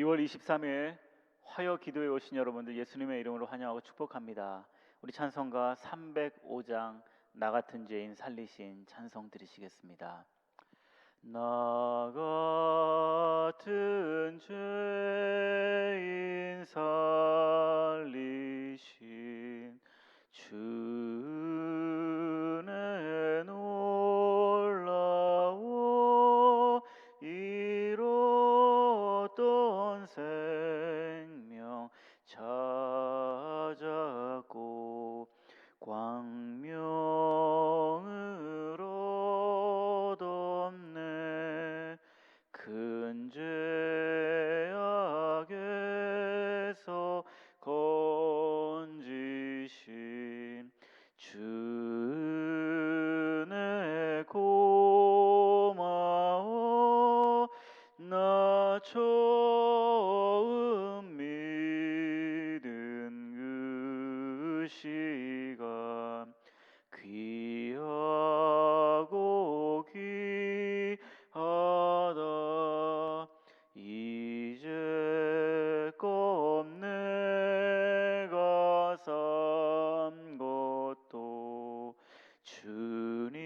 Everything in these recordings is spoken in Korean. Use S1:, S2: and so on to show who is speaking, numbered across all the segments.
S1: 2월 23일 화요 기도에 오신 여러분들 예수님의 이름으로 환영하고 축복합니다. 우리 찬송가 305장 나 같은 죄인 살리신 찬송 드리시겠습니다. 나 같은 죄인 살리신 주는 놀라워 잃었던 생명 찾았고 광명을 얻었네. 큰 죄악에서 건지신 주네 고마워. 나 처음 믿은 그 시간 귀하고 귀하다. 이제껏 내가 산 것도 주님의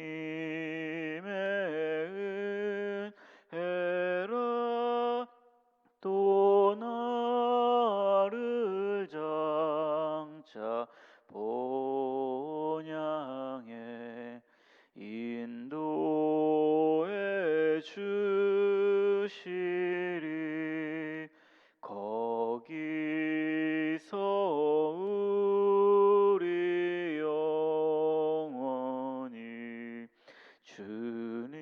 S1: 은혜라. 또 나를 장차 본향에 인도해 주시리. 거기서 우리 영원히 주님의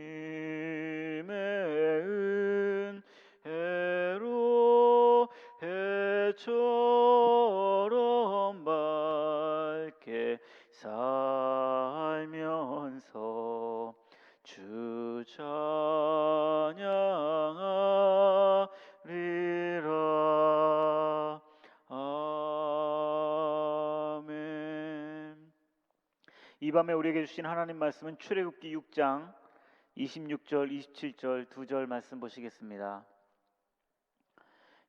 S1: 은혜로 해처럼 밝게 살면서 주 찬양하리라. 아멘. 이 밤에 우리에게 주신 하나님 말씀은 출애굽기 6장 26절 27절 2절 말씀 보시겠습니다.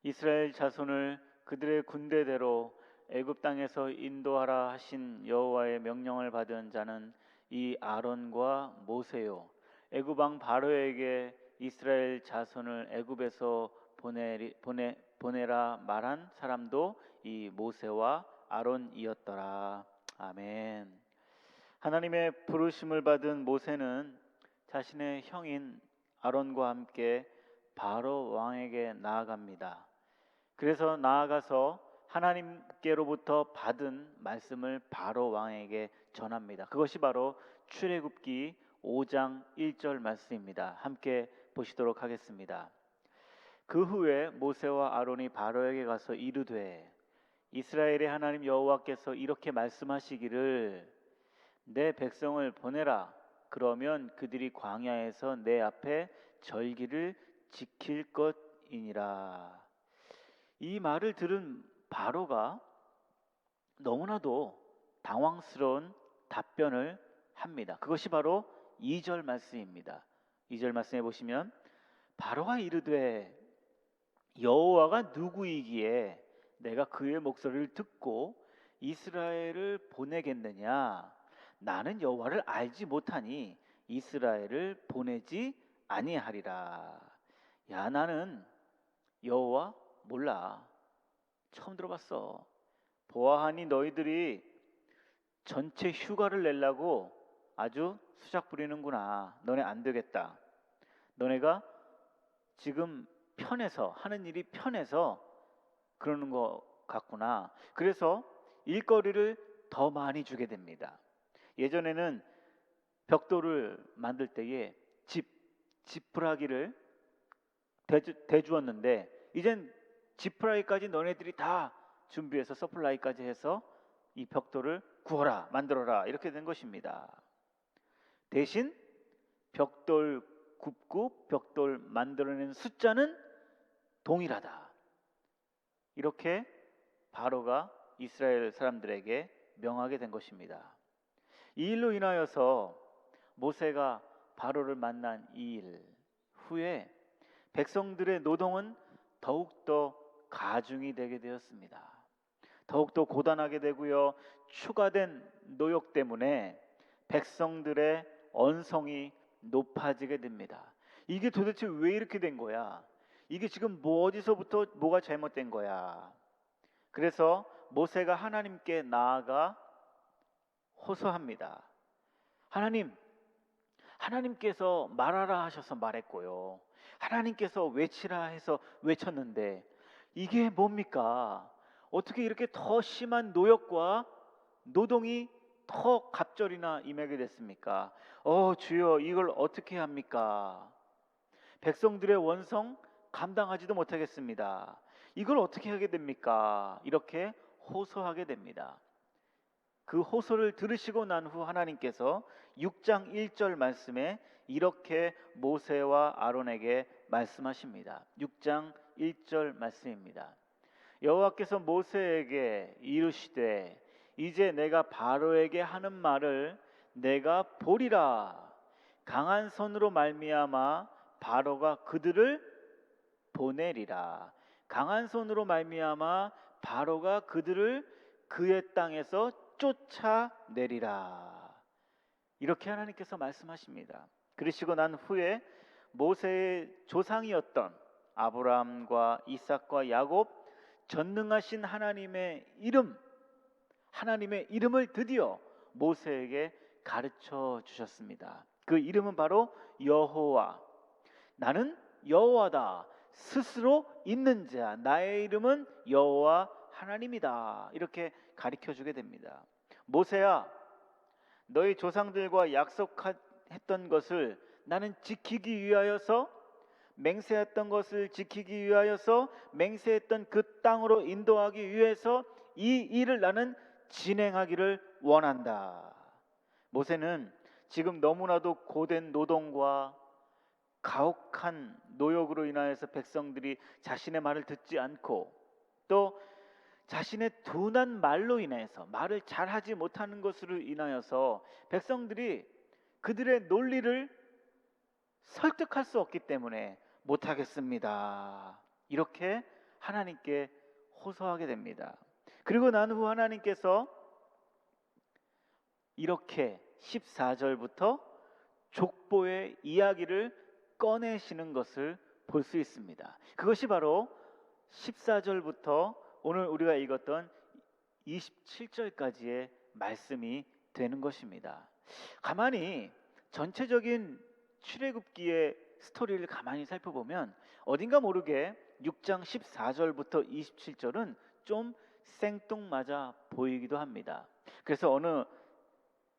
S1: 이스라엘 자손을 그들의 군대대로 애굽 땅에서 인도하라 하신 여호와의 명령을 받은 자는 이 아론과 모세요. 애굽 왕 바로에게 이스라엘 자손을 애굽에서 보내라 말한 사람도 이 모세와 아론이었더라. 아멘. 하나님의 부르심을 받은 모세는 자신의 형인 아론과 함께 바로 왕에게 나아갑니다. 그래서 나아가서 하나님께로부터 받은 말씀을 바로 왕에게 전합니다. 그것이 바로 출애굽기 5장 1절 말씀입니다. 함께 보시도록 하겠습니다. 그 후에 모세와 아론이 바로에게 가서 이르되 이스라엘의 하나님 여호와께서 이렇게 말씀하시기를 내 백성을 보내라. 그러면 그들이 광야에서 내 앞에 절기를 지킬 것이니라. 이 말을 들은 바로가 너무나도 당황스러운 답변을 합니다. 그것이 바로 2절 말씀입니다. 2절 말씀해 보시면 바로가 이르되 여호와가 누구이기에 내가 그의 목소리를 듣고 이스라엘을 보내겠느냐. 나는 여호와를 알지 못하니 이스라엘을 보내지 아니하리라. 야, 나는 여호와 몰라. 처음 들어봤어. 보아하니 너희들이 전체 휴가를 내려고 아주 수작 부리는구나. 너네 안 되겠다. 너네가 지금 편해서 하는 일이 편해서 그러는 것 같구나. 그래서 일거리를 더 많이 주게 됩니다. 예전에는 벽돌을 만들 때에 지푸라기를 대주었는데 이젠 지푸라기까지 너네들이 다 준비해서 서플라이까지 해서 이 벽돌을 구워라, 만들어라 이렇게 된 것입니다. 대신 벽돌 굽고 벽돌 만들어내는 숫자는 동일하다. 이렇게 바로가 이스라엘 사람들에게 명하게 된 것입니다. 이 일로 인하여서 모세가 바로를 만난 이 일 후에 백성들의 노동은 더욱더 가중이 되게 되었습니다. 더욱더 고단하게 되고요. 추가된 노역 때문에 백성들의 언성이 높아지게 됩니다. 이게 도대체 왜 이렇게 된 거야? 이게 지금 뭐 어디서부터 뭐가 잘못된 거야? 그래서 모세가 하나님께 나아가 호소합니다. 하나님께서 말하라 하셔서 말했고요. 하나님께서 외치라 해서 외쳤는데 이게 뭡니까? 어떻게 이렇게 더 심한 노역과 노동이 더 갑절이나 임하게 됐습니까? 주여, 이걸 어떻게 합니까? 백성들의 원성 감당하지도 못하겠습니다. 이걸 어떻게 하게 됩니까? 이렇게 호소하게 됩니다. 그 호소를 들으시고 난 후 하나님께서 6장 1절 말씀에 이렇게 모세와 아론에게 말씀하십니다. 6장 1절 말씀입니다. 여호와께서 모세에게 이르시되 이제 내가 바로에게 하는 말을 내가 보리라. 강한 손으로 말미암아 바로가 그들을 보내리라. 강한 손으로 말미암아 바로가 그들을 그의 땅에서 쫓아내리라. 이렇게 하나님께서 말씀하십니다. 그러시고 난 후에 모세의 조상이었던 아브라함과 이삭과 야곱, 전능하신 하나님의 이름을 드디어 모세에게 가르쳐 주셨습니다. 그 이름은 바로 여호와. 나는 여호와다. 스스로 있는 자. 나의 이름은 여호와 하나님이다. 이렇게 가르쳐 주게 됩니다. 모세야, 너희 조상들과 약속했던 것을 나는 지키기 위하여서, 맹세했던 것을 지키기 위하여서, 맹세했던 그 땅으로 인도하기 위해서 이 일을 나는 진행하기를 원한다. 모세는 지금 너무나도 고된 노동과 가혹한 노역으로 인하여서 백성들이 자신의 말을 듣지 않고 또 자신의 둔한 말로 인해서, 말을 잘하지 못하는 것으로 인하여서 백성들이 그들의 논리를 설득할 수 없기 때문에 못하겠습니다. 이렇게 하나님께 호소하게 됩니다. 그리고 난 후 하나님께서 이렇게 14절부터 족보의 이야기를 꺼내시는 것을 볼 수 있습니다. 그것이 바로 14절부터 오늘 우리가 읽었던 27절까지의 말씀이 되는 것입니다. 가만히 전체적인 출애굽기의 스토리를 가만히 살펴보면 어딘가 모르게 6장 14절부터 27절은 좀 생뚱맞아 보이기도 합니다. 그래서 어느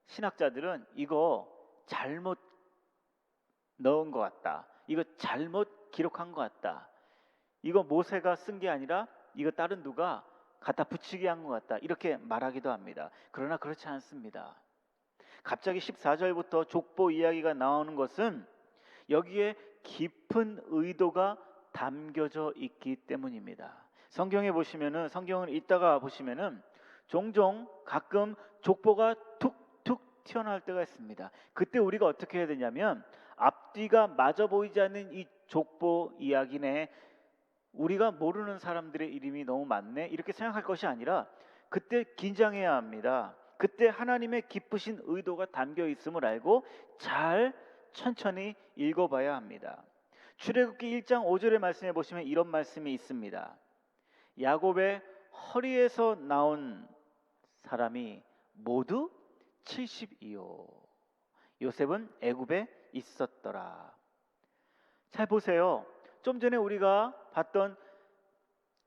S1: 신학자들은 이거 잘못 넣은 것 같다. 이거 잘못 기록한 것 같다. 이거 모세가 쓴 게 아니라 이거 다른 누가 갖다 붙이게 한 것 같다. 이렇게 말하기도 합니다. 그러나 그렇지 않습니다. 갑자기 14절부터 족보 이야기가 나오는 것은 여기에 깊은 의도가 담겨져 있기 때문입니다. 성경을 읽다가 보시면은 종종 가끔 족보가 툭툭 튀어나올 때가 있습니다. 그때 우리가 어떻게 해야 되냐면 앞뒤가 맞아 보이지 않는 이 족보 이야기네, 우리가 모르는 사람들의 이름이 너무 많네, 이렇게 생각할 것이 아니라 그때 긴장해야 합니다. 그때 하나님의 기쁘신 의도가 담겨 있음을 알고 잘 천천히 읽어봐야 합니다. 출애굽기 1장 5절의 말씀에 보시면 이런 말씀이 있습니다. 야곱의 허리에서 나온 사람이 모두 70이요. 요셉은 애굽에 있었더라. 잘 보세요. 좀 전에 우리가 봤던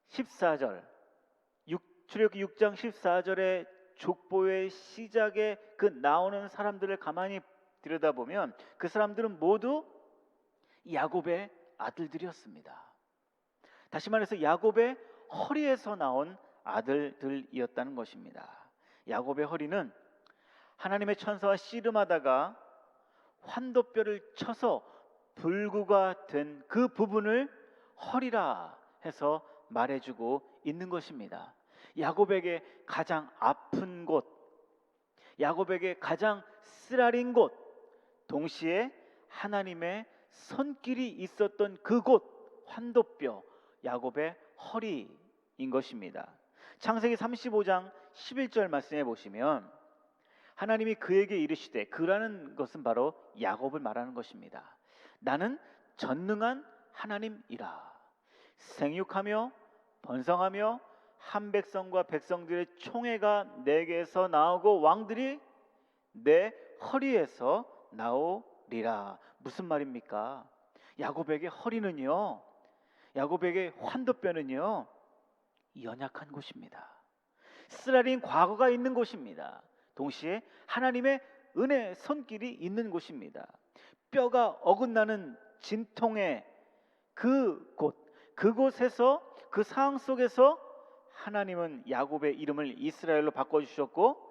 S1: 14절, 출애굽기 6장 14절의 족보의 시작에 그 나오는 사람들을 가만히 들여다보면 그 사람들은 모두 야곱의 아들들이었습니다. 다시 말해서 야곱의 허리에서 나온 아들들이었다는 것입니다. 야곱의 허리는 하나님의 천사와 씨름하다가 환도뼈를 쳐서 불구가 된 그 부분을 허리라 해서 말해주고 있는 것입니다. 야곱에게 가장 아픈 곳, 야곱에게 가장 쓰라린 곳, 동시에 하나님의 손길이 있었던 그곳, 환도뼈, 야곱의 것입니다. 창세기 35장 11절 말씀해 보시면 하나님이 그에게 이르시되, 그라는 것은 바로 야곱을 말하는 것입니다. 나는 전능한 하나님이라. 생육하며 번성하며 한 백성과 백성들의 총회가 내게서 나오고 왕들이 내 허리에서 나오리라. 무슨 말입니까? 야곱에게 허리는요, 야곱에게 환도뼈는요, 연약한 곳입니다. 쓰라린 과거가 있는 곳입니다. 동시에 하나님의 은혜 손길이 있는 곳입니다. 뼈가 어긋나는 진통의 그곳에서, 그 상황 속에서 하나님은 야곱의 이름을 이스라엘로 바꿔주셨고,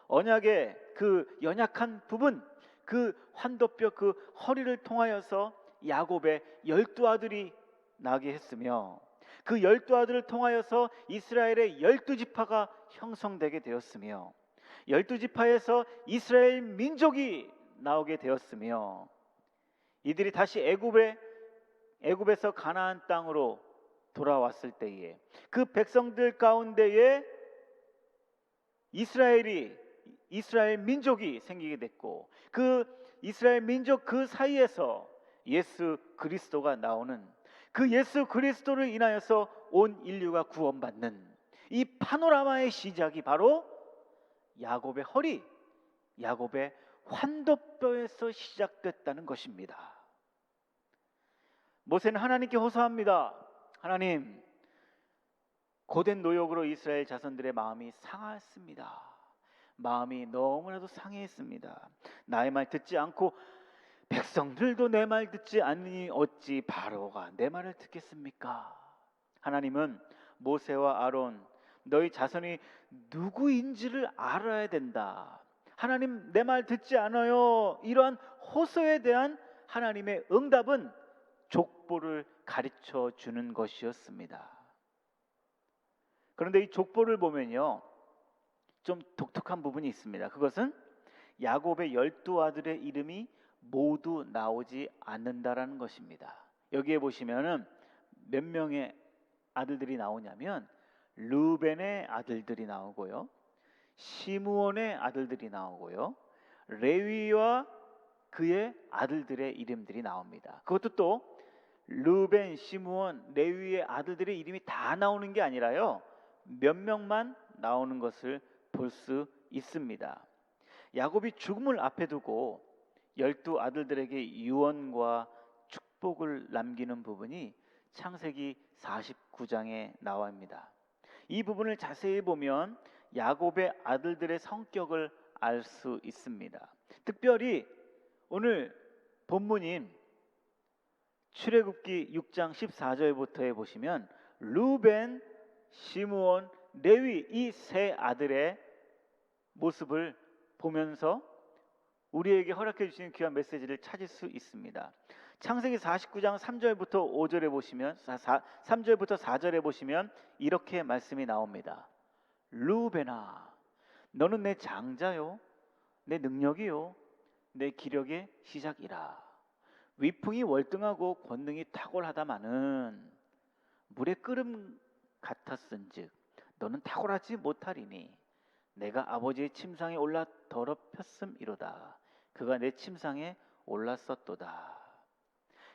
S1: 언약의 그 연약한 부분, 그 환도뼈, 그 허리를 통하여서 야곱의 12아들이 나게 했으며, 그 12아들을 통하여서 이스라엘의 12지파가 형성되게 되었으며, 12지파에서 이스라엘 민족이 나오게 되었으며, 이들이 다시 애굽에서 가나안 땅으로 돌아왔을 때에 그 백성들 가운데에 이스라엘 민족이 생기게 됐고, 그 이스라엘 민족 그 사이에서 예수 그리스도가 나오는, 그 예수 그리스도를 인하여서 온 인류가 구원받는 이 파노라마의 시작이 바로 야곱의 허리, 야곱의 환도뼈에서 시작됐다는 것입니다. 모세는 하나님께 호소합니다. 하나님, 고된 노역으로 이스라엘 자손들의 마음이 상했습니다. 마음이 너무나도 상해했습니다. 나의 말 듣지 않고 백성들도 내 말 듣지 않으니 어찌 바로가 내 말을 듣겠습니까? 하나님은 모세와 아론, 너희 자손이 누구인지를 알아야 된다. 하나님, 내 말 듣지 않아요. 이러한 호소에 대한 하나님의 응답은 족보를 가르쳐 주는 것이었습니다. 그런데 이 족보를 보면요, 좀 독특한 부분이 있습니다. 그것은 야곱의 12아들의 이름이 모두 나오지 않는다라는 것입니다. 여기에 보시면은 몇 명의 아들들이 나오냐면, 르벤의 아들들이 나오고요, 시므온의 아들들이 나오고요, 레위와 그의 아들들의 이름들이 나옵니다. 그것도 또 르벤, 시므온, 레위의 아들들의 이름이 다 나오는 게 아니라요, 몇 명만 나오는 것을 볼 수 있습니다. 야곱이 죽음을 앞에 두고 12아들들에게 유언과 축복을 남기는 부분이 창세기 49장에 나옵니다. 이 부분을 자세히 보면 야곱의 아들들의 성격을 알 수 있습니다. 특별히 오늘 본문인 출애굽기 6장 14절부터에 보시면 르벤, 시므온, 레위 이 세 아들의 모습을 보면서 우리에게 허락해 주시는 귀한 메시지를 찾을 수 있습니다. 창세기 49장 3절부터 5절에 보시면 3절부터 4절에 보시면 이렇게 말씀이 나옵니다. 르벤아, 너는 내 장자요, 내 능력이요, 내 기력의 시작이라. 위풍이 월등하고 권능이 탁월하다마는 물의 끓음 같았은즉 너는 탁월하지 못하리니 내가 아버지의 침상에 올라 더럽혔음이로다. 그가 내 침상에 올랐었도다.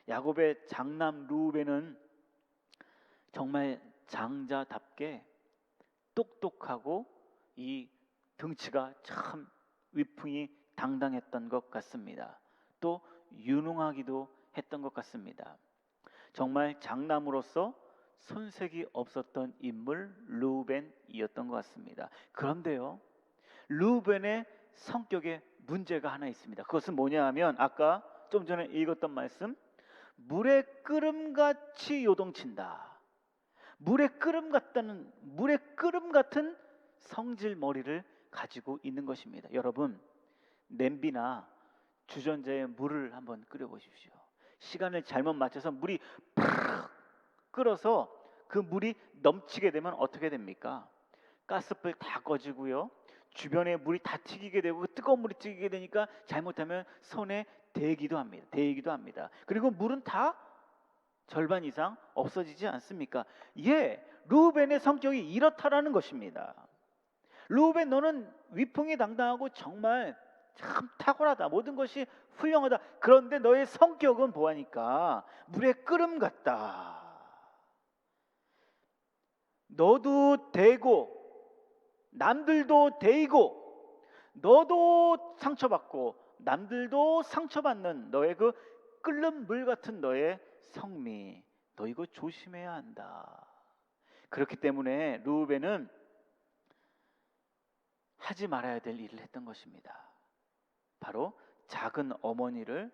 S1: 야곱의 장남 르벤은 정말 장자답게 똑똑하고 이 등치가 참 위풍이 당당했던 것 같습니다. 또 유능하기도 했던 것 같습니다. 정말 장남으로서 손색이 없었던 인물 르벤이었던 것 같습니다. 그런데요, 르벤의 성격에 문제가 하나 있습니다. 그것은 뭐냐 하면 아까 좀 전에 읽었던 말씀, 물의 끓음같이 요동친다. 물의 끓음 같은 성질 머리를 가지고 있는 것입니다. 여러분, 냄비나 주전자에 물을 한번 끓여 보십시오. 시간을 잘못 맞춰서 물이 팍 끓어서 그 물이 넘치게 되면 어떻게 됩니까? 가스불 다 꺼지고요, 주변에 물이 다 튀기게 되고 뜨거운 물이 튀기게 되니까 잘못하면 손에 데이기도 합니다. 그리고 물은 다 절반 이상 없어지지 않습니까? 예, 르우벤의 성격이 이렇다라는 것입니다. 르우벤, 너는 위풍이당당하고 정말 참 탁월하다. 모든 것이 훌륭하다. 그런데 너의 성격은 보아니까 물의 끓음 같다. 너도 대고 남들도 대이고 너도 상처받고 남들도 상처받는 너의 그 끓는 물 같은 너의 성미, 너 이거 조심해야 한다. 그렇기 때문에 르우벤은 하지 말아야 될 일을 했던 것입니다. 바로 작은 어머니를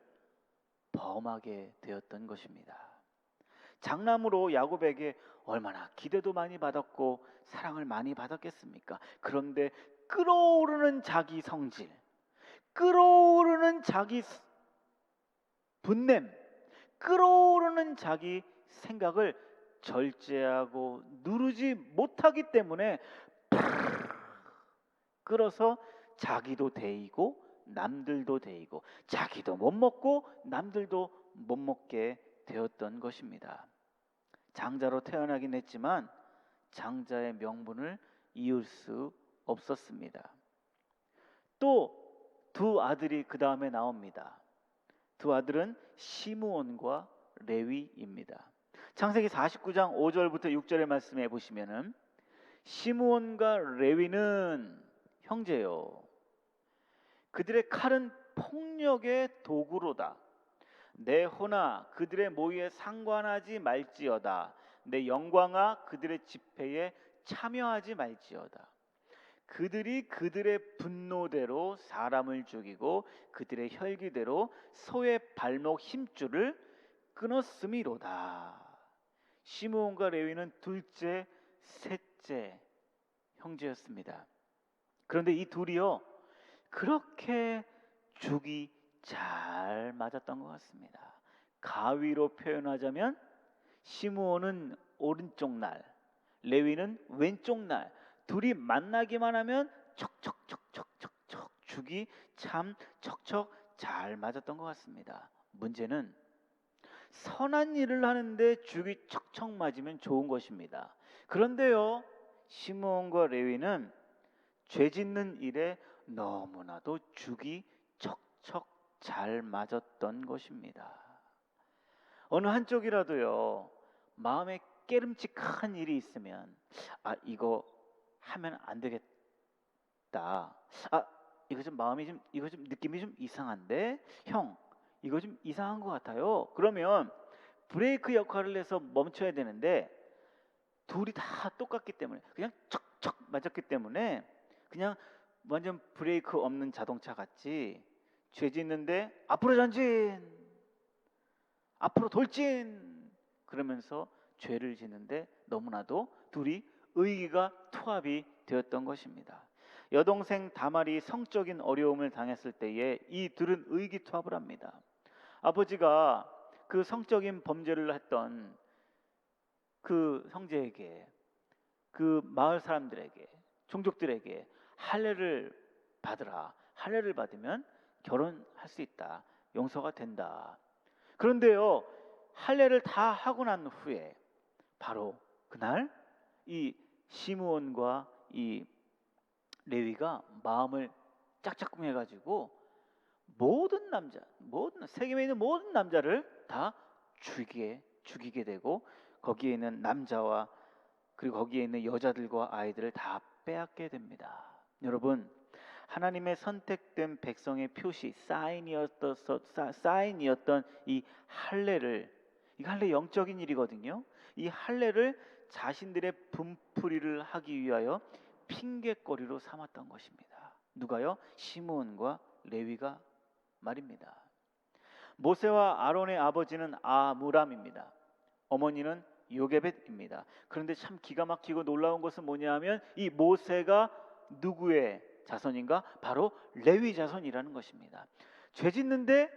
S1: 범하게 되었던 것입니다. 장남으로 야곱에게 얼마나 기대도 많이 받았고 사랑을 많이 받았겠습니까? 그런데 끓어오르는 자기 성질, 끓어오르는 자기 분냄, 끓어오르는 자기 생각을 절제하고 누르지 못하기 때문에 끓어서 자기도 데이고 남들도 데이고 자기도 못 먹고 남들도 못 먹게 되었던 것입니다. 장자로 태어나긴 했지만 장자의 명분을 이을 수 없었습니다. 또 두 아들이 그 다음에 나옵니다. 두 아들은 시므온과 레위입니다. 창세기 49장 5절부터 6절의 말씀에 보시면은 시므온과 레위는 형제요, 그들의 칼은 폭력의 도구로다. 내 호나 그들의 모의에 상관하지 말지어다. 내 영광아 그들의 집회에 참여하지 말지어다. 그들이 그들의 분노대로 사람을 죽이고 그들의 혈기대로 소의 발목 힘줄을 끊었음이로다. 시므온과 레위는 둘째, 셋째 형제였습니다. 그런데 이 둘이요, 그렇게 죽이 잘 맞았던 것 같습니다. 가위로 표현하자면 시므온은 오른쪽 날, 레위는 왼쪽 날, 둘이 만나기만 하면 척척척척척척 죽이 참 척척 잘 맞았던 것 같습니다. 문제는 선한 일을 하는데 죽이 척척 맞으면 좋은 것입니다. 그런데요, 시므온과 레위는 죄 짓는 일에 너무나도 죽이 척척 잘 맞았던 것입니다. 어느 한쪽이라도요, 마음에 깨름직한 일이 있으면 이거 하면 안 되겠다. 이거 좀 마음이 좀, 이거 좀 느낌이 좀 이상한데, 형 이거 좀 이상한 것 같아요. 그러면 브레이크 역할을 해서 멈춰야 되는데 둘이 다 똑같기 때문에 그냥 척척 맞았기 때문에 그냥 완전 브레이크 없는 자동차 같이 죄 짓는데 앞으로 전진, 앞으로 돌진 그러면서 죄를 짓는데 너무나도 둘이 의기가 투합이 되었던 것입니다. 여동생 다말이 성적인 어려움을 당했을 때에 이 둘은 의기투합을 합니다. 아버지가 그 성적인 범죄를 했던 그 형제에게, 그 마을 사람들에게, 종족들에게 할례를 받으라. 할례를 받으면 결혼할 수 있다. 용서가 된다. 그런데요, 할례를 다 하고 난 후에 바로 그날 이 시므온과 이 레위가 마음을 짝짝꿍해가지고 모든 남자, 모든 세계에 있는 모든 남자를 다 죽이게 되고 거기에 있는 남자와 그리고 거기에 있는 여자들과 아이들을 다 빼앗게 됩니다. 여러분, 하나님의 선택된 백성의 표시, 사인이었던 이 할례를, 이 할례 영적인 일이거든요. 이 할례를 자신들의 분풀이를 하기 위하여 핑계거리로 삼았던 것입니다. 누가요? 시므온과 레위가 말입니다. 모세와 아론의 아버지는 아므람입니다. 어머니는 요게벳입니다. 그런데 참 기가 막히고 놀라운 것은 뭐냐 하면 이 모세가 누구의 자손인가? 바로 레위 자손이라는 것입니다. 죄 짓는데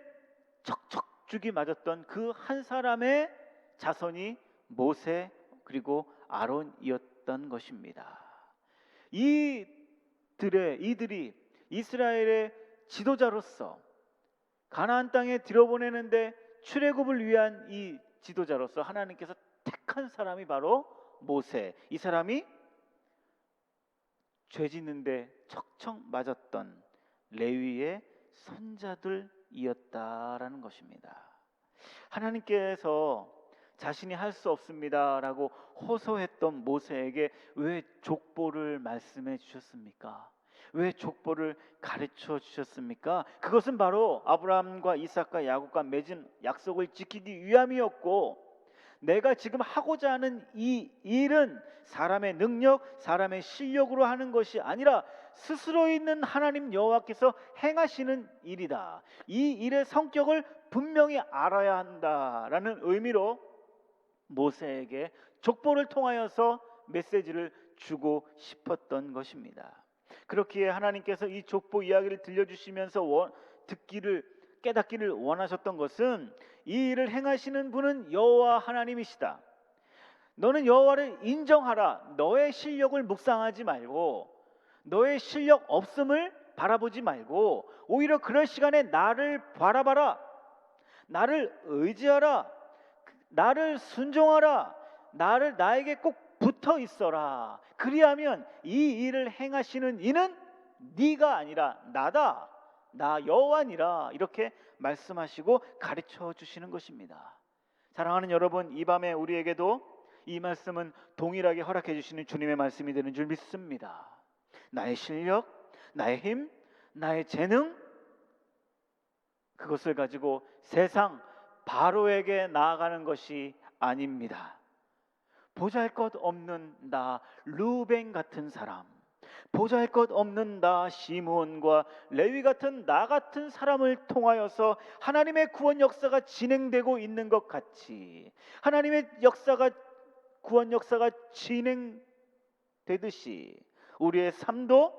S1: 척척 죽이 맞았던 그 한 사람의 자손이 모세 그리고 아론이었던 것입니다. 이들이 이스라엘의 지도자로서 가나안 땅에 들여보내는데 출애굽을 위한 이 지도자로서 하나님께서 택한 사람이 바로 모세. 이 사람이 죄 짓는데 척척 맞았던 레위의 손자들이었다라는 것입니다. 하나님께서 자신이 할 수 없습니다라고 호소했던 모세에게 왜 족보를 말씀해 주셨습니까? 왜 족보를 가르쳐 주셨습니까? 그것은 바로 아브라함과 이삭과 야곱과 맺은 약속을 지키기 위함이었고, 내가 지금 하고자 하는 이 일은 사람의 능력, 사람의 실력으로 하는 것이 아니라 스스로 있는 하나님 여호와께서 행하시는 일이다. 이 일의 성격을 분명히 알아야 한다라는 의미로 모세에게 족보를 통하여서 메시지를 주고 싶었던 것입니다. 그렇기에 하나님께서 이 족보 이야기를 들려주시면서 깨닫기를 원하셨던 것은 이 일을 행하시는 분은 여호와 하나님이시다. 너는 여호와를 인정하라. 너의 실력을 묵상하지 말고, 너의 실력 없음을 바라보지 말고, 오히려 그럴 시간에 나를 바라봐라. 나를 의지하라. 나를 순종하라. 나에게 꼭 붙어 있어라. 그리하면 이 일을 행하시는 이는 네가 아니라 나다. 나 여호와니라. 이렇게 말씀하시고 가르쳐 주시는 것입니다. 사랑하는 여러분, 이 밤에 우리에게도 이 말씀은 동일하게 허락해 주시는 주님의 말씀이 되는 줄 믿습니다. 나의 실력, 나의 힘, 나의 재능, 그것을 가지고 세상 바로에게 나아가는 것이 아닙니다. 보잘것없는 나 루벤 같은 사람, 보잘것없는 나 시므온과 레위 같은 나 같은 사람을 통하여서 하나님의 구원 역사가 진행되고 있는 것 같이, 하나님의 구원 역사가 진행되듯이 우리의 삶도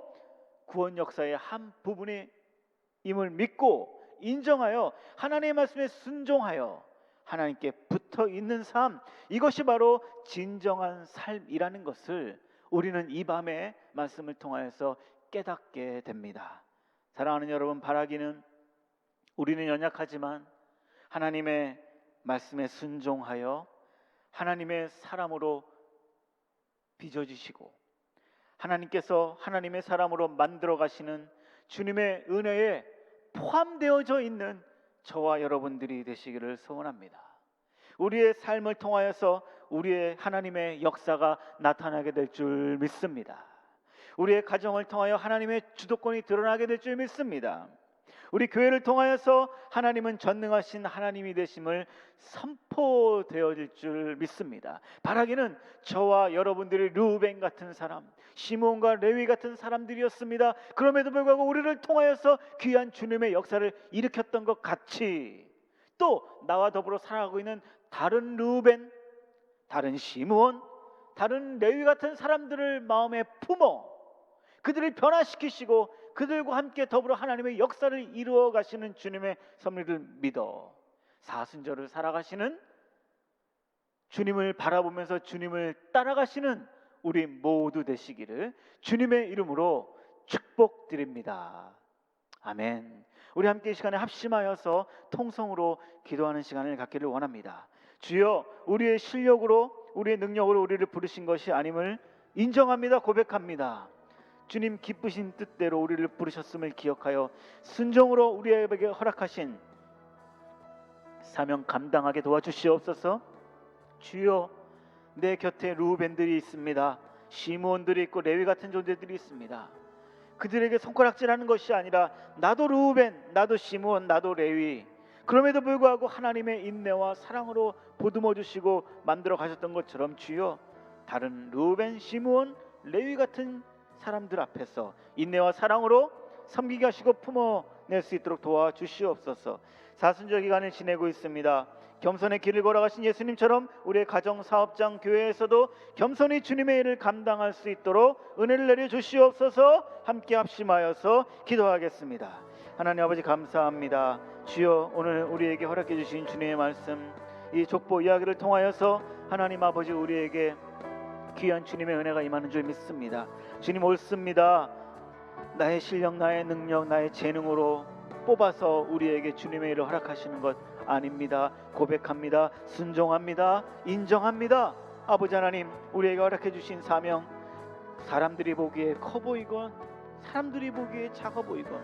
S1: 구원 역사의 한 부분임을 믿고 인정하여 하나님의 말씀에 순종하여 하나님께 붙어 있는 삶, 이것이 바로 진정한 삶이라는 것을 우리는 이 밤에 말씀을 통하여서 깨닫게 됩니다. 사랑하는 여러분, 바라기는 우리는 연약하지만 하나님의 말씀에 순종하여 하나님의 사람으로 빚어지시고 하나님께서 하나님의 사람으로 만들어 가시는 주님의 은혜에 포함되어져 있는 저와 여러분들이 되시기를 소원합니다. 우리의 삶을 통하여서 우리의 하나님의 역사가 나타나게 될 줄 믿습니다. 우리의 가정을 통하여 하나님의 주도권이 드러나게 될 줄 믿습니다. 우리 교회를 통하여서 하나님은 전능하신 하나님이 되심을 선포되어질 줄 믿습니다. 바라기는 저와 여러분들이 르우벤 같은 사람, 시므온과 레위 같은 사람들이었습니다. 그럼에도 불구하고 우리를 통하여서 귀한 주님의 역사를 일으켰던 것 같이, 또 나와 더불어 살아가고 있는 다른 르우벤, 다른 시므온, 다른 레위 같은 사람들을 마음에 품어 그들을 변화시키시고 그들과 함께 더불어 하나님의 역사를 이루어 가시는 주님의 섭리를 믿어 사순절을 살아가시는, 주님을 바라보면서 주님을 따라가시는 우리 모두 되시기를 주님의 이름으로 축복드립니다. 아멘. 우리 함께 이 시간에 합심하여서 통성으로 기도하는 시간을 갖기를 원합니다. 주여, 우리의 실력으로, 우리의 능력으로 우리를 부르신 것이 아님을 인정합니다. 고백합니다. 주님 기쁘신 뜻대로 우리를 부르셨음을 기억하여 순종으로 우리에게 허락하신 사명 감당하게 도와주시옵소서. 주여, 내 곁에 르우벤들이 있습니다. 시므온들이 있고 레위 같은 존재들이 있습니다. 그들에게 손가락질하는 것이 아니라 나도 르우벤, 나도 시므온, 나도 레위, 그럼에도 불구하고 하나님의 인내와 사랑으로 보듬어 주시고 만들어 가셨던 것처럼 주여, 다른 르우벤, 시므온, 레위 같은 사람들 앞에서 인내와 사랑으로 섬기게 하시고 품어낼 수 있도록 도와주시옵소서. 사순절 기간을 지내고 있습니다. 겸손의 길을 걸어가신 예수님처럼 우리의 가정, 사업장, 교회에서도 겸손히 주님의 일을 감당할 수 있도록 은혜를 내려주시옵소서. 함께 합심하여서 기도하겠습니다. 하나님 아버지, 감사합니다. 주여, 오늘 우리에게 허락해 주신 주님의 말씀, 이 족보 이야기를 통하여서 하나님 아버지, 우리에게 귀한 주님의 은혜가 임하는 줄 믿습니다. 주님, 옳습니다. 나의 실력, 나의 능력, 나의 재능으로 뽑아서 우리에게 주님의 일을 허락하시는 것 아닙니다. 고백합니다. 순종합니다. 인정합니다. 아버지 하나님, 우리에게 허락해 주신 사명, 사람들이 보기에 커 보이건 사람들이 보기에 작아 보이건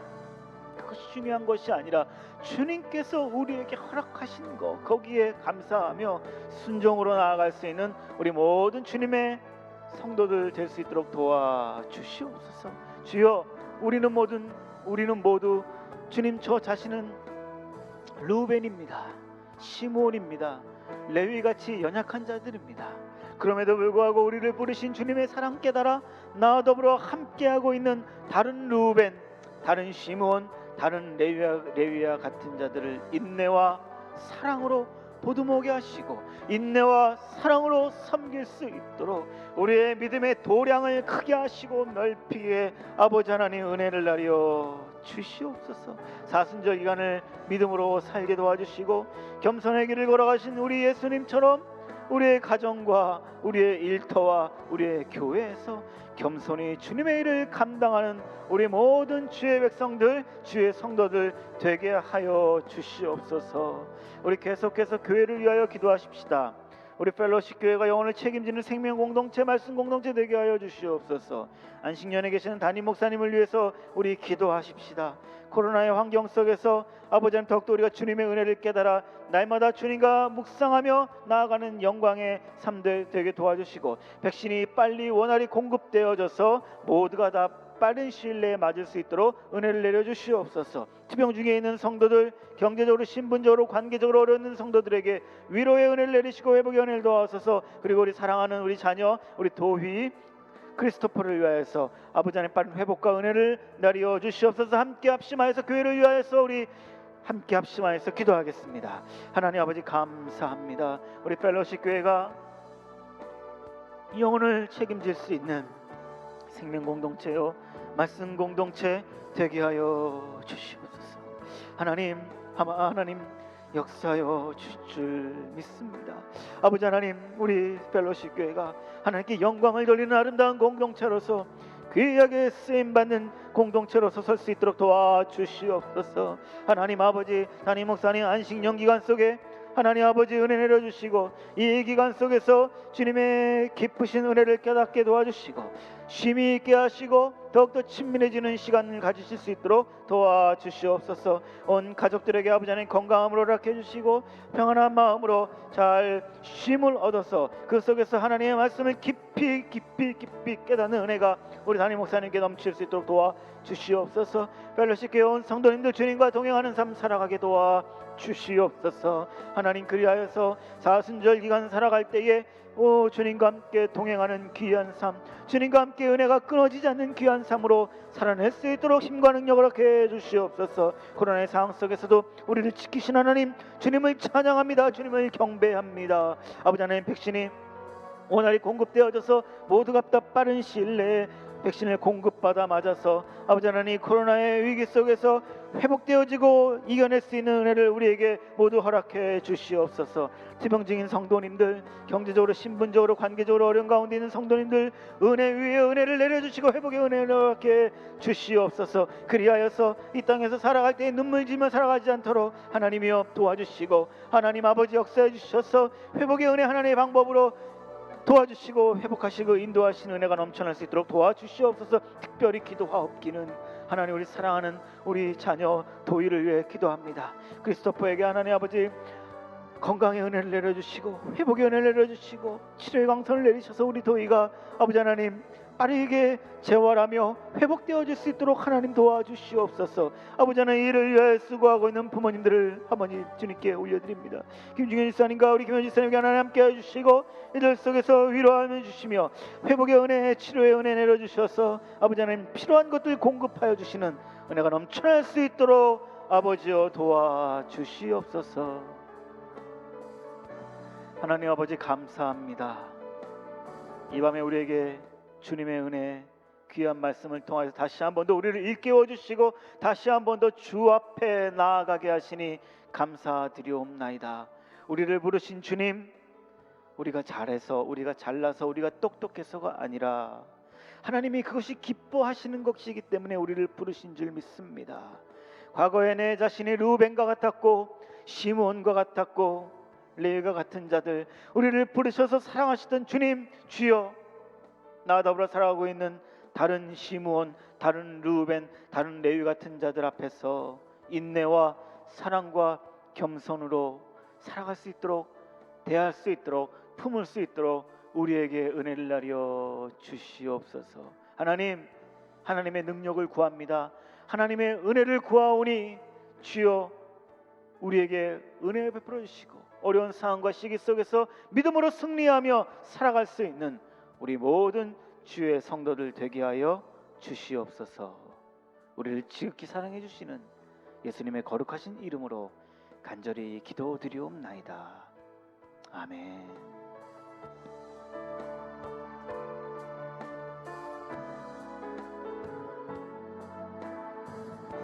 S1: 그것이 중요한 것이 아니라 주님께서 우리에게 허락하신 것, 거기에 감사하며 순종으로 나아갈 수 있는 우리 모든 주님의 성도들 될 수 있도록 도와주시옵소서. 주여, 우리는 모두 주님, 저 자신은 루벤입니다. 시므온입니다. 레위같이 연약한 자들입니다. 그럼에도 불구하고 우리를 부르신 주님의 사랑 깨달아 나와 더불어 함께하고 있는 다른 루벤, 다른 시므온, 다른 레위와 같은 자들을 인내와 사랑으로 보듬어오게 하시고 인내와 사랑으로 섬길 수 있도록 우리의 믿음의 도량을 크게 하시고 넓히게 아버지 하나님 은혜를 나려 주시옵소서. 사순절 기간을 믿음으로 살게 도와주시고 겸손의 길을 걸어가신 우리 예수님처럼 우리의 가정과 우리의 일터와 우리의 교회에서 겸손히 주님의 일을 감당하는 우리 모든 주의 백성들, 주의 성도들 되게 하여 주시옵소서. 우리 계속해서 교회를 위하여 기도하십시다. 우리 펠로십 교회가 영혼을 책임지는 생명 공동체, 말씀 공동체 되게 하여 주시옵소서. 안식년에 계시는 담임 목사님을 위해서 우리 기도하십시다. 코로나의 환경 속에서 아버지 하나님, 더욱더 우리가 주님의 은혜를 깨달아 날마다 주님과 묵상하며 나아가는 영광의 삶 되게 도와주시고 백신이 빨리 원활히 공급되어져서 모두가 다 빠른 시일 내에 맞을 수 있도록 은혜를 내려주시옵소서. 투병 중에 있는 성도들, 경제적으로 신분적으로 관계적으로 어려운 성도들에게 위로의 은혜를 내리시고 회복의 은혜를 도와주소서. 그리고 우리 사랑하는 우리 자녀, 우리 도희, 크리스토퍼를 위하여서 아버지 하나님 빠른 회복과 은혜를 내려 주시옵소서. 함께 합심하여서 교회를 위하여서 우리 함께 합심하여서 기도하겠습니다. 하나님 아버지 감사합니다. 우리 펠로십 교회가 영혼을 책임질 수 있는 생명 공동체요, 말씀 공동체 되게 하여 주시옵소서. 하나님 역사하여 주실 줄 믿습니다. 아버지 하나님, 우리 펠로십 교회가 하나님께 영광을 돌리는 아름다운 공동체로서 귀하게 쓰임받는 공동체로서 설 수 있도록 도와주시옵소서. 하나님 아버지, 담임 목사님 안식년 기간 속에 하나님 아버지 은혜 내려주시고 이 기간 속에서 주님의 깊으신 은혜를 깨닫게 도와주시고 쉼이 있게 하시고 더욱더 친밀해지는 시간을 가지실 수 있도록 도와주시옵소서. 온 가족들에게 아버지 하나님 건강함으로 허락해 주시고 평안한 마음으로 잘 쉼을 얻어서 그 속에서 하나님의 말씀을 깊이 깨닫는 은혜가 우리 담임 목사님께 넘칠 수 있도록 도와주시옵소서. 펠로십 교회 온 성도님들 주님과 동행하는 삶 살아가게 도와주시옵소서. 하나님, 그리하여서 사순절 기간 살아갈 때에 주님과 함께 동행하는 귀한 삶, 주님과 함께 은혜가 끊어지지 않는 귀한 삶으로 살아낼 수 있도록 힘과 능력을 얻게 주시옵소서. 코로나의 상황 속에서도 우리를 지키신 하나님, 주님을 찬양합니다. 주님을 경배합니다. 아버지 하나님, 백신이 원활히 공급되어져서 모두가 다 빠른 시일 내에 백신을 공급받아 맞아서 아버지 하나님, 코로나의 위기 속에서 회복되어지고 이겨낼 수 있는 은혜를 우리에게 모두 허락해 주시옵소서. 투병 중인 성도님들, 경제적으로 신분적으로 관계적으로 어려운 가운데 있는 성도님들 은혜 위에 은혜를 내려주시고 회복의 은혜를 허락해 주시옵소서. 그리하여서 이 땅에서 살아갈 때 눈물 지며 살아가지 않도록 하나님이여 도와주시고 하나님 아버지 역사해 주셔서 회복의 은혜 하나님의 방법으로 도와주시고 회복하시고 인도하시는 은혜가 넘쳐날 수 있도록 도와주시옵소서. 특별히 기도하옵기는 하나님, 우리 사랑하는 우리 자녀 도희를 위해 기도합니다. 크리스토퍼에게 하나님 아버지 건강의 은혜를 내려주시고 회복의 은혜를 내려주시고 치료의 강선을 내리셔서 우리 도희가 아버지 하나님 빠르게 재활하며 회복되어질 수 있도록 하나님 도와주시옵소서. 아버지 하나님, 이를 위해 수고하고 있는 부모님들을 아버지 주님께 올려드립니다. 김중현 집사님과 우리 김현 집사님께 하나님 함께 해주시고 이들 속에서 위로하여 주시며 회복의 은혜, 치료의 은혜 내려주셔서 아버지 하나님 필요한 것들 공급하여 주시는 은혜가 넘쳐날 수 있도록 아버지여 도와주시옵소서. 하나님 아버지 감사합니다. 이 밤에 우리에게 주님의 은혜, 귀한 말씀을 통해서 다시 한 번 더 우리를 일깨워 주시고 다시 한 번 더 주 앞에 나아가게 하시니 감사드리옵나이다. 우리를 부르신 주님, 우리가 잘해서, 우리가 잘나서, 우리가 똑똑해서가 아니라 하나님이 그것이 기뻐하시는 것이기 때문에 우리를 부르신 줄 믿습니다. 과거에 내 자신이 루벤과 같았고 시므온과 같았고 레위가 같은 자들, 우리를 부르셔서 사랑하시던 주님, 주여, 나와 더불어 살아가고 있는 다른 시므온, 다른 르우벤, 다른 레위 같은 자들 앞에서 인내와 사랑과 겸손으로 살아갈 수 있도록, 대할 수 있도록, 품을 수 있도록 우리에게 은혜를 나려 주시옵소서. 하나님, 하나님의 능력을 구합니다. 하나님의 은혜를 구하오니 주여, 우리에게 은혜 베풀어 주시고 어려운 상황과 시기 속에서 믿음으로 승리하며 살아갈 수 있는 우리 모든 주의 성도들 되게 하여 주시옵소서. 우리를 지극히 사랑해 주시는 예수님의 거룩하신 이름으로 간절히 기도드리옵나이다. 아멘.